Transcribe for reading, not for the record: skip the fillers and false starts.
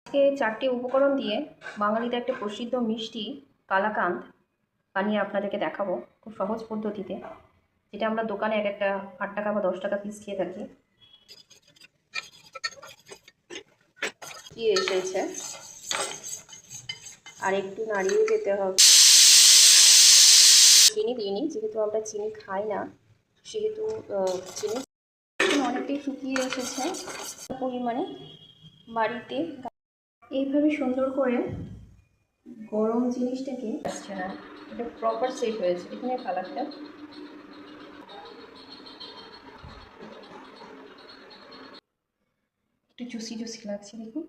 আজকে 4টি উপকরণ দিয়ে বাঙালিদের একটা প্রসিদ্ধ মিষ্টি কালাকাঁদ বানিয়ে আপনাদেরকে দেখাবো খুব সহজ পদ্ধতিতে, যেটা আমরা দোকানে এক একটা 8 টাকা বা 10 টাকা পিস খেয়ে থাকি। কি এসেছে আর একটু নাড়িয়ে যেতে হবে। চিনি দিইনি, যেহেতু আমরা চিনি খাই না, সেহেতু চিনি অনেকটাই শুকিয়ে এসেছে পরিমাণে। বাড়িতে এইভাবে সুন্দর করে গরম জিনিসটাকে আসছে না, এটা প্রপার সেট হয়েছে। এখানে কালারটা একটু জুসি জুসি লাগছে, দেখুন।